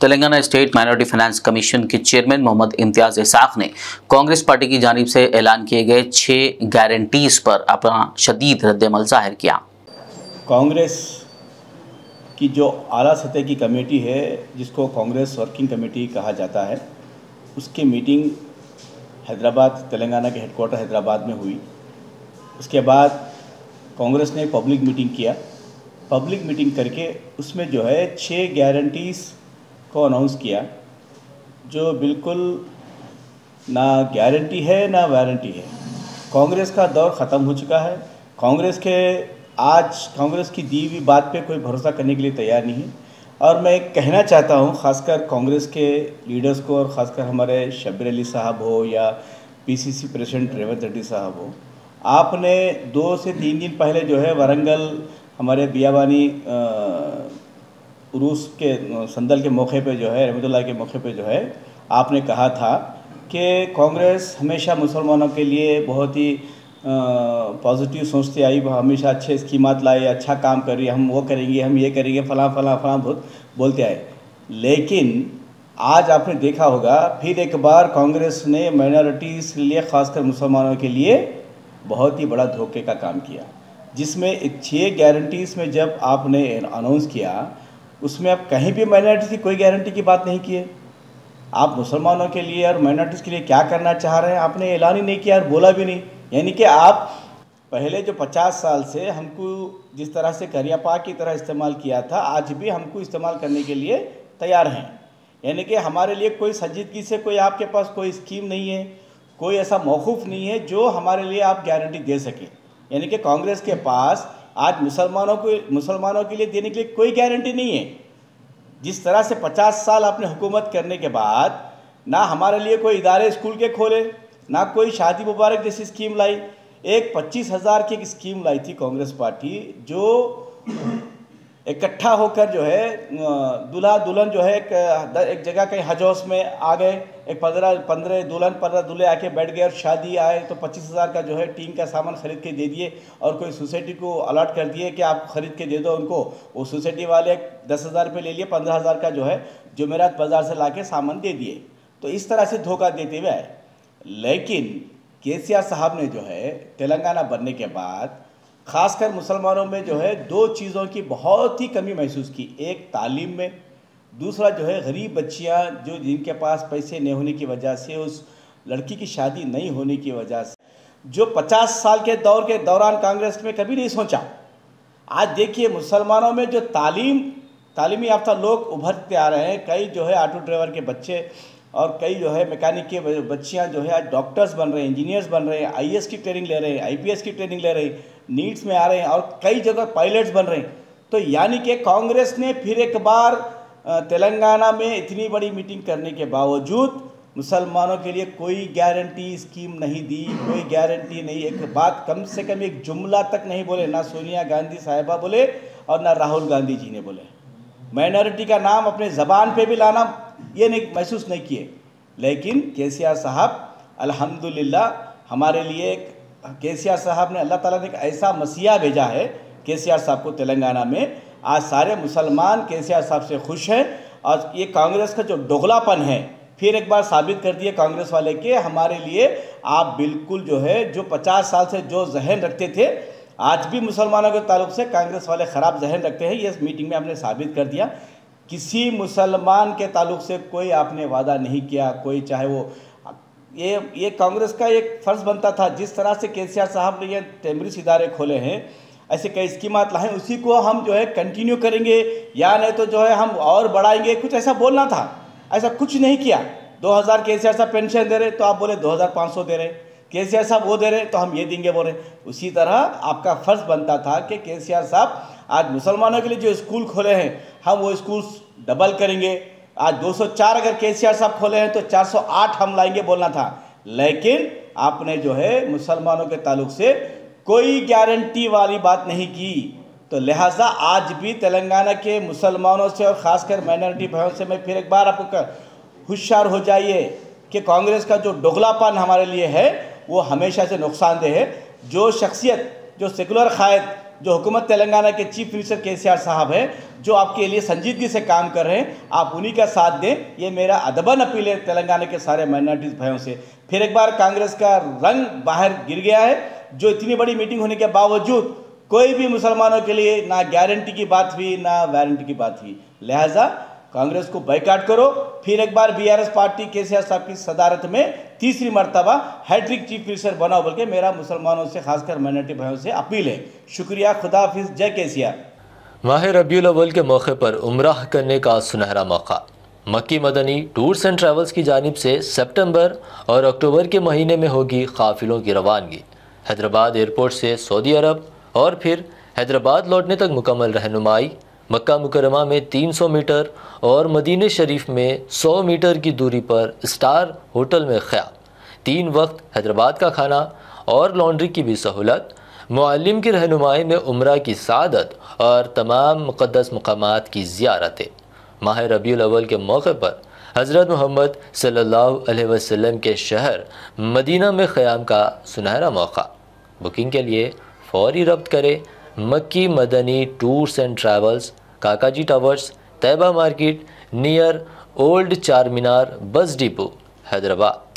Telangana state minority finance commission के chairman Mohammad Imtiaz Isaac ने Congress party की जानिब से ऐलान किए गए 6 गारंटीज पर अपना शदीद रद्द-ए-अमल जाहिर किया। कांग्रेस की जो आला सतह की कमेटी है, जिसको कांग्रेस वर्किंग कमेटी कहा जाता है, उसकी मीटिंग हैदराबाद, तेलंगाना के हेडक्वार्टर हैदराबाद में हुई। उसके बाद कांग्रेस ने पब्लिक मीटिंग किया। पब्लिक मीटिंग करके उसमें जो है 6 गारंटीज़ को अनाउंस किया, जो बिल्कुल ना गारंटी है ना वारंटी है। कांग्रेस का दौर ख़त्म हो चुका है। कांग्रेस की दी हुई बात पे कोई भरोसा करने के लिए तैयार नहीं है। और मैं कहना चाहता हूँ, ख़ासकर कांग्रेस के लीडर्स को, और ख़ासकर हमारे शब्बीर अली साहब हो या पीसीसी प्रेसिडेंट रेवंत रेड्डी साहब हो, आपने 2 से 3 दिन पहले जो है वरंगल हमारे बियाबानी उरूस के संदल के मौके पे जो है, रहमतुल्लाह के मौके पे जो है, आपने कहा था कि कांग्रेस हमेशा मुसलमानों के लिए बहुत ही पॉजिटिव सोचती आई, हमेशा अच्छे स्कीमात लाए, अच्छा काम कर रही है, हम वो करेंगे, हम ये करेंगे, फलां फलां फलां बहुत बोलते आए। लेकिन आज आपने देखा होगा, फिर एक बार कांग्रेस ने माइनॉरिटीज़ के लिए, ख़ासकर मुसलमानों के लिए बहुत ही बड़ा धोखे का काम किया, जिसमें 6 गारंटीज़ में जब आपने अनाउंस किया, उसमें आप कहीं भी माइनॉरिटीज़ की कोई गारंटी की बात नहीं की है। आप मुसलमानों के लिए और माइनॉरिटीज़ के लिए क्या करना चाह रहे हैं आपने ऐलान ही नहीं किया और बोला भी नहीं। यानी कि आप पहले जो 50 साल से हमको जिस तरह से करियापा की तरह इस्तेमाल किया था, आज भी हमको इस्तेमाल करने के लिए तैयार हैं। यानी कि हमारे लिए कोई संजीदगी से कोई आपके पास कोई स्कीम नहीं है, कोई ऐसा मौकूफ़ नहीं है जो हमारे लिए आप गारंटी दे सकें। यानी कि कांग्रेस के पास आज मुसलमानों के लिए देने के लिए कोई गारंटी नहीं है। जिस तरह से 50 साल आपने हुकूमत करने के बाद ना हमारे लिए कोई इदारे स्कूल के खोले, ना कोई शादी मुबारक जैसी स्कीम लाई। एक 25,000 की एक स्कीम लाई थी कांग्रेस पार्टी, जो इकट्ठा होकर जो है दूल्हा दुल्हन जो है एक जगह कहीं हज हाउस में आ गए, एक 15 दूल्हे आके बैठ गए और शादी आए तो 25,000 का जो है टीम का सामान ख़रीद के दे दिए, और कोई सोसाइटी को अलॉट कर दिए कि आप ख़रीद के दे दो उनको। वो सोसाइटी वाले 10,000 रुपये ले लिए, 15,000 का जो है जुमेरात बाज़ार से लाके सामान दे दिए। तो इस तरह से धोखा देते हुए आए। लेकिन केसीआर साहब ने जो है तेलंगाना बनने के बाद ख़ासकर मुसलमानों में जो है 2 चीज़ों की बहुत ही कमी महसूस की। एक तालीम में, दूसरा जो है गरीब बच्चियां जो जिनके पास पैसे नहीं होने की वजह से, उस लड़की की शादी नहीं होने की वजह से, जो 50 साल के दौरान कांग्रेस में कभी नहीं सोचा। आज देखिए मुसलमानों में जो तालीमी याफ्ता लोग उभरते आ रहे हैं। कई जो है ऑटो ड्राइवर के बच्चे और कई जो है मैकेनिक के बच्चियां जो है आज डॉक्टर्स बन रहे हैं, इंजीनियर्स बन रहे हैं, आईएएस की ट्रेनिंग ले रहे हैं, आईपीएस की ट्रेनिंग ले रहे हैं, नीट्स में आ रहे हैं और कई जगह पायलट्स बन रहे हैं। तो यानी कि कांग्रेस ने फिर एक बार तेलंगाना में इतनी बड़ी मीटिंग करने के बावजूद मुसलमानों के लिए कोई गारंटी स्कीम नहीं दी, कोई गारंटी नहीं। एक बात कम से कम एक जुमला तक नहीं बोले, ना सोनिया गांधी साहिबा बोले और ना राहुल गांधी जी ने बोले। माइनॉरिटी का नाम अपने ज़बान पे भी लाना ये नहीं महसूस नहीं किए। लेकिन केसीआर साहब अल्हम्दुलिल्लाह हमारे लिए, केसीआर साहब ने, अल्लाह ताला ने एक ऐसा मसीहा भेजा है केसीआर साहब को तेलंगाना में। आज सारे मुसलमान केसीआर साहब से खुश हैं और ये कांग्रेस का जो दोगलापन है फिर एक बार साबित कर दिए कांग्रेस वाले के हमारे लिए आप बिल्कुल जो है, जो 50 साल से जो जहन रखते थे, आज भी मुसलमानों के ताल्लुक से कांग्रेस वाले ख़राब जहन रखते हैं। ये इस मीटिंग में आपने साबित कर दिया। किसी मुसलमान के ताल्लुक से कोई आपने वादा नहीं किया, कोई चाहे वो ये कांग्रेस का एक फ़र्ज़ बनता था। जिस तरह से केसीआर साहब ने ये टेमरिस इदारे खोले हैं, ऐसे कई स्कीमात लाए, उसी को हम जो है कंटिन्यू करेंगे या नहीं तो जो है हम और बढ़ाएंगे, कुछ ऐसा बोलना था। ऐसा कुछ नहीं किया। 2000 केसीआर साहब पेंशन दे रहे तो आप बोले 2500 दे रहे, केसीआर साहब वो दे रहे तो हम ये देंगे बोल रहे। उसी तरह आपका फ़र्ज़ बनता था कि केसीआर साहब आज मुसलमानों के लिए जो स्कूल खोले हैं हम वो स्कूल डबल करेंगे। आज 204 अगर केसीआर साहब खोले हैं तो 408 हम लाएंगे बोलना था। लेकिन आपने जो है मुसलमानों के ताल्लुक से कोई गारंटी वाली बात नहीं की। तो लिहाजा आज भी तेलंगाना के मुसलमानों से और ख़ासकर माइनॉरिटी भाइयों से मैं फिर एक बार आपको होशियार हो जाइए कि कांग्रेस का जो दोगलापन हमारे लिए है वो हमेशा से नुकसानदेह है। जो शख्सियत, जो सेकुलर कायद जो हुकूमत तेलंगाना के चीफ मिनिस्टर केसीआर साहब है, जो आपके लिए संजीदगी से काम कर रहे हैं, आप उन्हीं का साथ दें। ये मेरा अदबन अपील है तेलंगाना के सारे माइनॉरिटीज़ भाइयों से। फिर एक बार कांग्रेस का रंग बाहर गिर गया है, जो इतनी बड़ी मीटिंग होने के बावजूद कोई भी मुसलमानों के लिए ना गारंटी की बात हुई ना वारंटी की बात हुई। लिहाजा कांग्रेस को बाइकाट करो। फिर एक बार बीआरएस पार्टी केसीआर साहब की सदारत में तीसरी मरतबा हैट्रिक चीफ मिनिस्टर बनाओ, बल्कि मेरा मुसलमानों से खासकर माइनॉरिटी भाइयों से अपील है। शुक्रिया, खुदा हाफिज़, जय केसीआर। माह रबीउल अव्वल के मौके पर उम्राह करने का सुनहरा मौका। मक्की मदनी टूर्स एंड ट्रैवल्स की जानिब से सितंबर और अक्टूबर के महीने में होगी काफिलों की रवानगी। हैदराबाद एयरपोर्ट से सऊदी अरब और फिर हैदराबाद लौटने तक मुकम्मल रहनुमाई। मक्का मुकरमा में 300 मीटर और मदीने शरीफ में 100 मीटर की दूरी पर स्टार होटल में क़याम। 3 वक्त हैदराबाद का खाना और लॉन्ड्री की भी सहूलत। मुअल्लिम की रहनुमाई में उम्रा की सादत और तमाम मुक़द्दस मकामात की ज़ियारतें। माह रबीउल अव्वल के मौके पर हज़रत मोहम्मद सल्लल्लाहु अलैहि वसल्लम के शहर मदीना में क़याम का सुनहरा मौका। बुकिंग के लिए फ़ौरी रब्त करें Makki Madani tours and travels, Kakaji towers, Taiba market, near old Charminar, bus depot, Hyderabad.